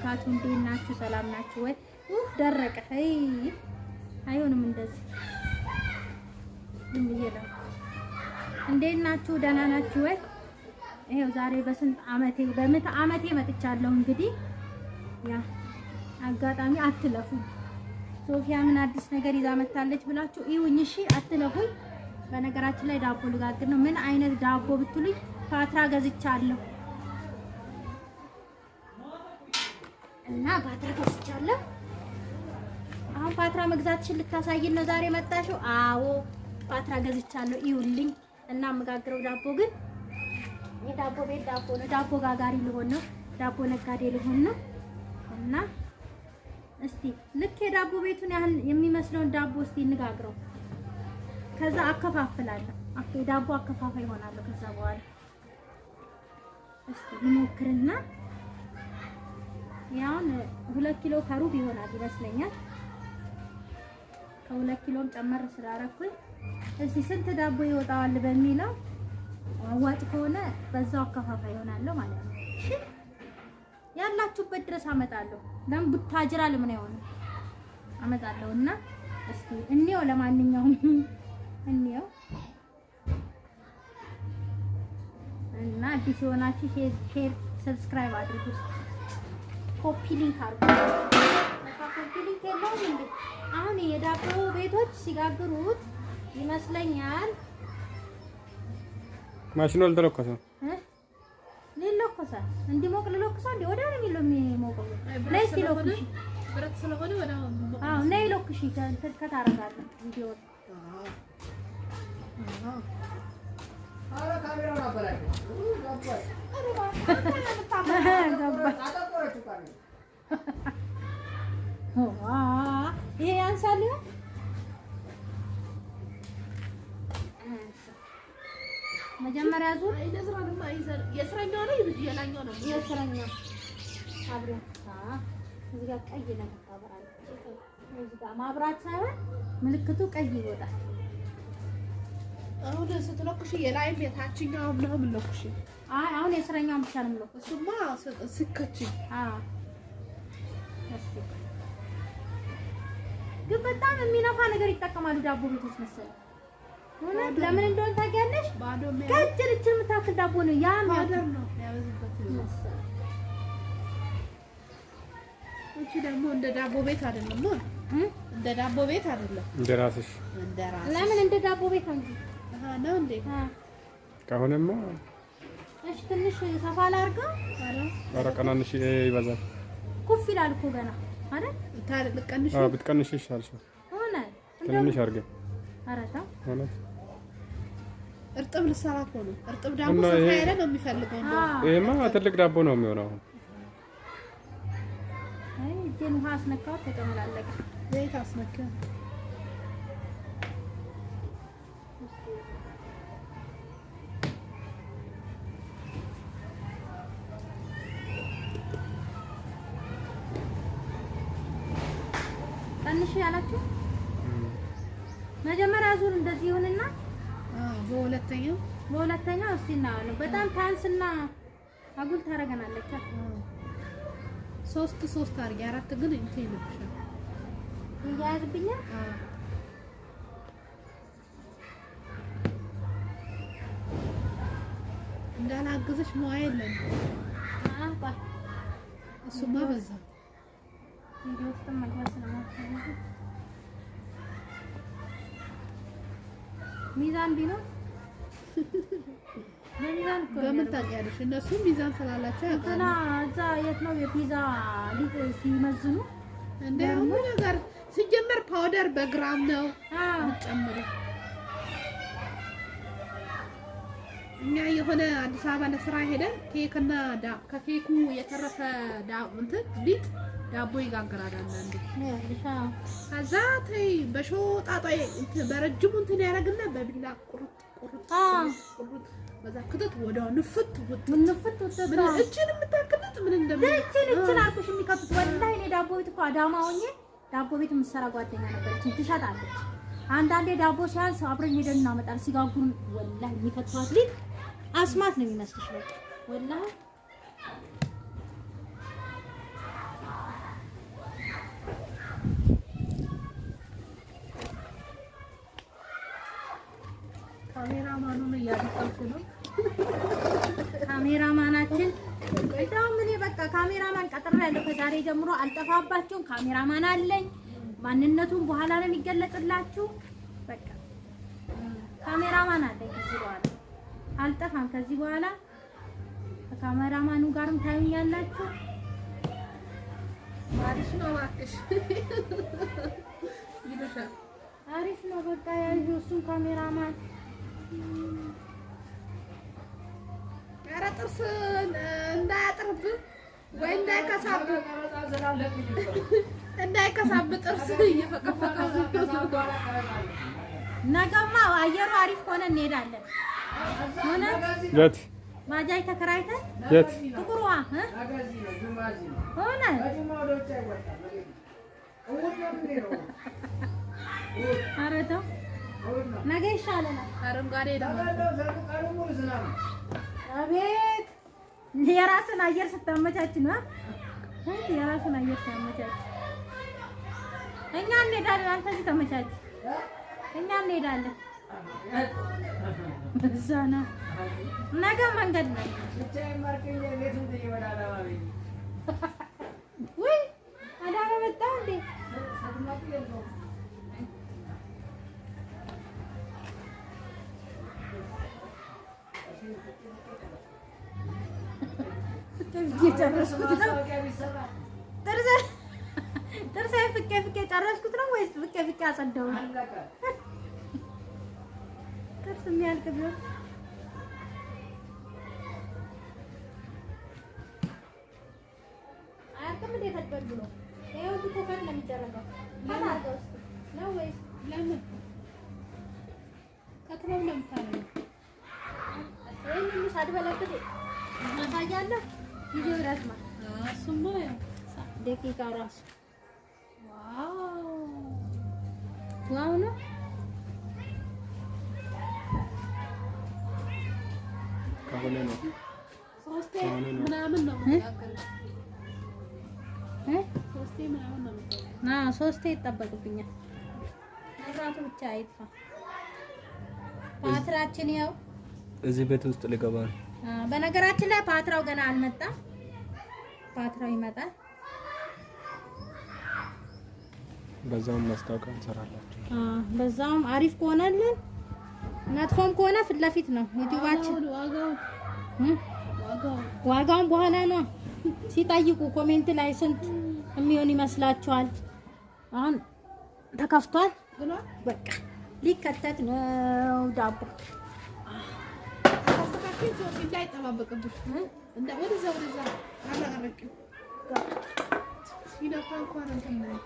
ወበረካቱ። እንዴት ናችሁ? ሰላም ናችሁ ወይ? ደረቀ። አይሆንም እንደዚህ እንየለው። እንዴት ናችሁ? ደህና ናችሁ ወይ? ይሄው ዛሬ በምት ዓመቴ መጥቻለሁ። እንግዲህ ያ አጋጣሚ አትለፉ። ሶፊያ ምን አዲስ ነገር ይዛ መጣለች ብላችሁ ይሁን። እሺ አትለፉኝ። በነገራችን ላይ ዳቦ ልጋግር ነው። ምን አይነት ዳቦ ብትሉኝ ፓትራ ገዝቻለሁ እና ፓትራ ገዝቻለሁ። አሁን ፓትራ መግዛትሽን ልታሳይን ነው ዛሬ መጣሽው? አዎ ፓትራ ገዝቻለሁ። ይሁንልኝ እና መጋግረው ዳቦ ግን የዳቦ ቤት ዳቦ ነው። ዳቦ ጋጋሪ ልሆን ነው። ዳቦ ነጋዴ ልሆን ነው እና እስቲ ልክ የዳቦ ቤቱን ያህል የሚመስለውን ዳቦ እስቲ እንጋግረው። ከዛ አከፋፍላለሁ። ዳቦ አከፋፋይ ይሆናለሁ። ከዛ በኋላ እስቲ እንሞክርና ያውን 2 ኪሎ ከሩብ ይሆናል ይመስለኛል። ከ2 ኪሎም ጨመር ስላደረኩኝ እስቲ ስንት ዳቦ ይወጣዋል በሚለው አዋጭ ከሆነ በዛው አከፋፋይ ይሆናለሁ ማለት ነው። እሺ ያላችሁበት ድረስ አመጣለሁ። ለምን ቡታጅራ ለምን አይሆንም? አመጣለሁና እስቲ እንየው። ለማንኛውም እንየው እና አዲስ የሆናችሁ ሼር ሰብስክራይብ አድርጉ። ኮፒ ሊንክ አድርጉ። ኮፒ ሊንክ የለውም እንዴ? አሁን የዳቦ ቤቶች ሲጋግሩት ይመስለኛል ማሽኑ አልተለኮሰም። ሊለኮሳል እንዲሞቅ ልለኮሳል እንዴ? ወዲያው ነው የሚሞቀው። ነይ ሲለኩሽ ብረት ስለሆነ ወዲያው አዎ ነይ ለኩሽ ከታረጋለህ ቪዲዮ አረ ካሜራው አበላኝ ይሄ ያንሳል። መጀመሪያ ዙር የስረኛው ነው የላኛው ነው የስረኛው አብሮ እዚህ ጋር ቀይ ነው ታበራለች። እዚህ ጋር ማብራት ሳይሆን ምልክቱ ቀይ ይወጣል። አሁን ስትለኩሽ የላይም የታችኛው ምናምን ለኩሽ። አይ አሁን የስረኛውን ብቻ ነው የምለኩሽ። እሱማ ስከች እሺ። ግን በጣም የሚነፋ ነገር ይጠቀማሉ ዳቦ ቤቶች መሰለኝ። ለምን እንደሆነ ታውቂያለሽ? ከእጅ የምታክል ዳቦ ነው ማደር ነው ያበዙበት መሰለኝ። እቺ ደግሞ እንደ ዳቦ ቤት አይደለም ነው እንደ ዳቦ ቤት አይደለም። እንደ ራስሽ ለምን እንደ ዳቦ ቤት ነው እንጂ ነው እንዴ? ከሆነማ እሺ ትንሽ ሰፋ ላድርገው። ኧረ ቀናንሽ ይበዛል። ኩፍ ይላል እኮ ገና አይደል? ታልቀንሽ ብትቀንሽ ይሻልሻል። ሆነ ትንሽ አድርገን ኧረ ተው ሆነ እርጥብ ልሰራ እኮ ነው። እርጥብ ዳቦ ሰፋ ያለ ነው የሚፈልገው ነው። ይሄማ ትልቅ ዳቦ ነው የሚሆነው። አይ እጄን ውሃ አስነካው ተጨመላለቀ። ዘይት አስነካ። ትንሽ ያላችሁ መጀመሪያ ዙር እንደዚህ ይሁንና በሁለተኛው እስቲ እናያለን። በጣም ታንስና አጉል ታረጋናለች። 3 አድርጊ 4 ግን እንትን ይልብሻል። ይያዝብኛል። እንዳላግዝሽ መዋይ የለም። እሱማ በዛ ቪዲዮ ውስጥ መግባት ስለማትፈልግ ሚዛን ቢኖር ሚዛን በምን ታውቂያለሽ? እነሱ ሚዛን ስላላቸው እንትና እዛ የት ነው የፒዛ ሊጥ ሲመዝኑ እንደ ሁሉ ነገር ሲጀመር ፓውደር በግራም ነው ጨምሩ። እኛ የሆነ አዲስ አበባ ለስራ ሄደን ኬክና ከኬኩ የተረፈ እንትን ሊጥ ዳቦ ይጋግራል አንዳንዴ። ከዛ ተይ በሾጣጣይ በረጅሙ እንትን ያደርግና በቢላ ቁርጥ በዛ ክትት ወዲያው ንፍት ምን እቺን የምታክልት ምን እቺን አልኩሽ የሚከቱት ወላሂ እኔ ዳቦ ቤት እኮ አዳማ ሆኜ ዳቦ ቤት የምትሰራ ጓደኛ ነበረች ትሸጣለች። አንዳንዴ ዳቦ ሲያንስ አብረን ሄደን እናመጣለን። ሲጋጉሩ ወላሂ የሚከቷት ሊጥ አስማት ነው የሚመስልሽ በቃ ወላሂ ካሜራማኑን እያደረኩ ነው። ካሜራማናችን እንደውም እኔ በቃ ካሜራማን ቀጥሬያለሁ። ከዛሬ ጀምሮ አልጠፋባቸውም። ካሜራማን አለኝ። ማንነቱን በኋላ ነው የሚገለጽላችሁ። በቃ ካሜራማን አለኝ። ከዚህ በኋላ አልጠፋም። ከዚህ በኋላ ከካሜራማኑ ጋርም ታዩኛላችሁ። አሪፍ ነው እባክሽ። ይደሻል አሪፍ ነው በቃ ያዩ እሱን ካሜራማን ኧረ ጥርስ እንዳያጥርብህ ወይ እንዳይከሳብህ ጥርስ እየፈቀፈቀ ነገማ አየሩ አሪፍ ከሆነ እንሄዳለን። ሆነ የት ባጃጅ ተከራይተን የት ጥቁሯ ሆነ ኧረ ተው ነገ ይሻለናል። አረንጓዴ አቤት የራስን አየር ስታመቻች ነው። የራስን አየር ስታመቻች እኛ እንሄዳለን። አንተ እዚህ ተመቻች፣ እኛ እንሄዳለን። እዛ ነው ነገ መንገድ ነው። ውይ አዳነ መጣ እንዴ? ጥርሴ ፍቄ ጨረስኩት ነው ወይስ ፍቄ አጸዳው? ጥርስ የሚያልቅ ቢሆን አያልቅም እንዴ? ተቀብሎ ይኸው እኮ ከምን ነው የሚደረገው? ለማርገው ነው ወይስ ለምን ከትሮም ነው የምታለው? ይሄን ሳድበለብት ማሳያለሁ። ቪዲዮ ይረዝማል። እሱማ ያው ደቂቃ ራሱ ዋው ነው። ከሆነ ነው ሶስቴ ምናምን ነው የሚያገለው። ሶስቴ ምናምን ነው የሚያገለው። ሶስቴ ይጠበቅብኛል። መብራቱ ብቻ አይጥፋ። ፓትራችን ያው እዚህ ቤት ውስጥ ልገባ ነው። በነገራችን ላይ ፓትራው ገና አልመጣም። ፓትራው ይመጣል። በዛውም ማስታወቂያ እንሰራላችሁ። በዛውም አሪፍ ከሆነልን መጥፎም ከሆነ ፊት ለፊት ነው ዩቲዩባችን። ዋጋውን በኋላ ነው ሲጠይቁ ኮሜንት ላይ ስንት የሚሆን ይመስላችኋል? አሁን ተከፍቷል። በቃ ሊከተት ነው ዳቦ እንዳይጠባበቅብሽ ወደዛ አላቀረቅም ሲነካ እንኳን እንትን ነው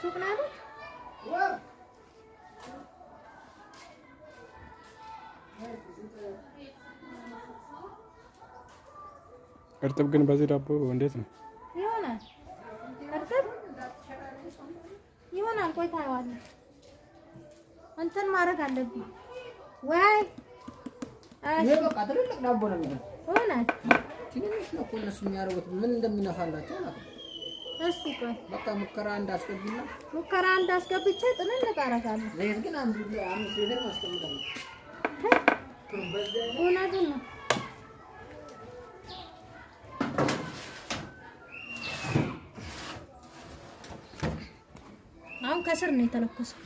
ሱቅ ናት። እርጥብ ግን በዚህ ዳቦ እንዴት ነው ይሆናል? እርጥብ ይሆናል። ቆይ ታየዋለህ። እንትን ማድረግ አለብኝ ወይ ይሄ በቃ ትልቅ ዳቦ ነው የሚሆነው። ይሆናል። ትንሽ ነው እኮ እነሱ የሚያደርጉት ምን እንደሚነፋላቸው ማለት ነው። እስቲ ቆይ በቃ ሙከራ እንዳስገቢና ሙከራ እንዳስገብቼ ጥንልቅ አደርጋለሁ። ዘይት ግን አንዱ ሊትር ማስቀምጣለሁ። እውነቱን ነው። አሁን ከስር ነው የተለኮሰው።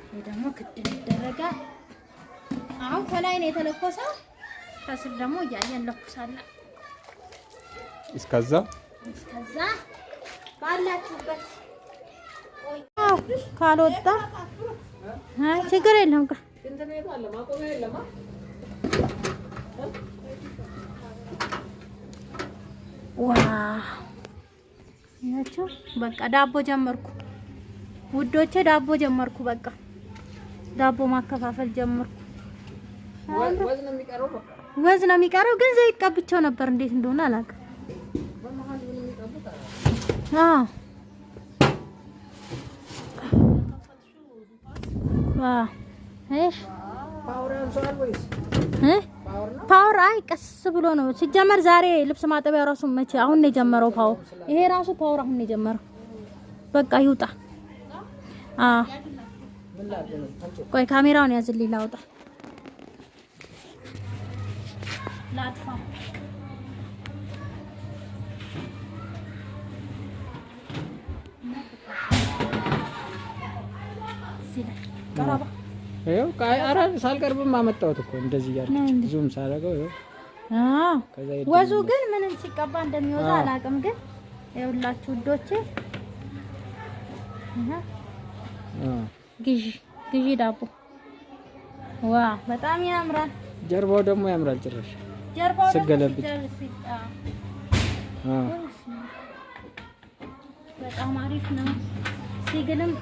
ይሄ ደግሞ ክድን ይደረጋል። አሁን ከላይ ነው የተለኮሰው። ከስር ደግሞ እያየን እንለኩሳለን። እስከዛ ባላችሁበት ካልወጣ ችግር የለም። ያቸው በቃ ዳቦ ጀመርኩ ውዶቼ፣ ዳቦ ጀመርኩ። በቃ ዳቦ ማከፋፈል ጀመርኩ። ወዝ ነው የሚቀረው፣ ግን ዘይት ቀብቼው ነበር። እንዴት እንደሆነ አላውቅም። ፓወር አይ ቀስ ብሎ ነው ሲጀመር። ዛሬ ልብስ ማጠቢያ ራሱ መቼ አሁን ነው የጀመረው ፓወር። ይሄ ራሱ ፓወር አሁን ነው የጀመረው። በቃ ይውጣ። ቆይ ካሜራውን ያዝልኝ ላውጣ ላጥፋ። ቀራባ ይኸው ኧረ ሳልቀርብም አመጣሁት እኮ እንደዚህ እያልኩ ዙም ሳደርገው ይኸው። ወዙ ግን ምንም ሲቀባ እንደሚወዛ አላውቅም። ግን ይኸውላችሁ ውዶቼ ግዢ ዳቦ ዋው በጣም ያምራል። ጀርባው ደግሞ ያምራል ጭራሽ ጀርባው ስገለብጥ በጣም አሪፍ ነው። ሲግልም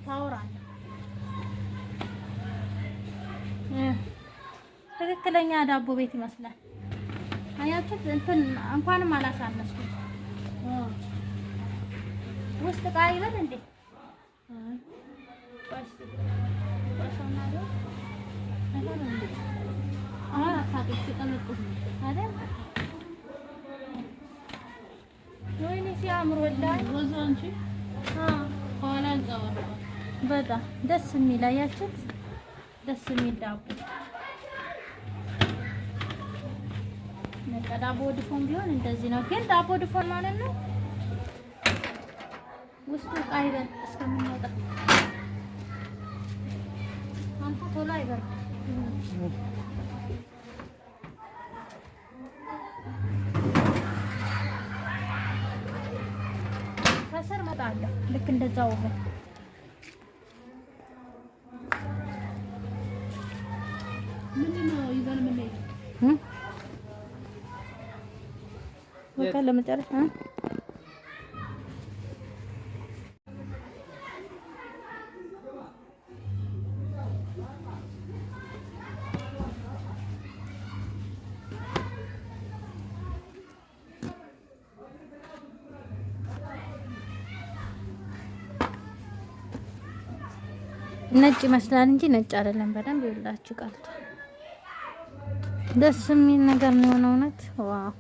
ፓወር አለ። ትክክለኛ ዳቦ ቤት ይመስላል። አያችሁት? እንትን እንኳንም አላሳነስኩም። ውስጥ ዕቃ ይበል እንዴ? ወይኔ ሲያምር ወላሂ በጣም ደስ የሚል አያችሁት? ደስ የሚል ዳቦ ዳቦ ድፎን ቢሆን እንደዚህ ነው። ግን ዳቦ ድፎን ማለት ነው ውስጡ ዕቃ ይበል እስከምንወጣ አንተ ቶሎ አይበል ከስር መጣለሁ ልክ እንደዛው ነው። ምንድነው ይዘን ምን ላይ በቃ ለመጨረሻ ነጭ ይመስላል እንጂ ነጭ አይደለም። በደንብ ይላችሁ ቀልቷል። ደስ የሚል ነገር ነው የሆነው እውነት። ዋው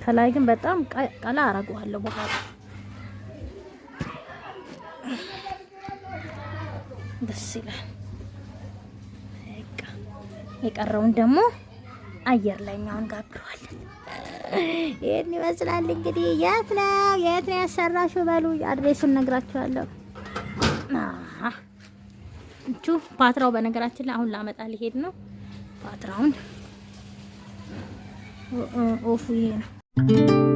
ከላይ ግን በጣም ቀላ አረጋዋለሁ በኋላ ደስ ይላል። በቃ የቀረውን ደግሞ አየር ላይ እኛውን ጋግረዋለን። ይሄን ይመስላል እንግዲህ። የት ነው ያሰራሽው? በሉ አድሬሱን ነግራችኋለሁ። ፓትራው በነገራችን ላይ አሁን ላመጣ ሊሄድ ነው። ፓትራውን ኦፉ ይሄ ነው።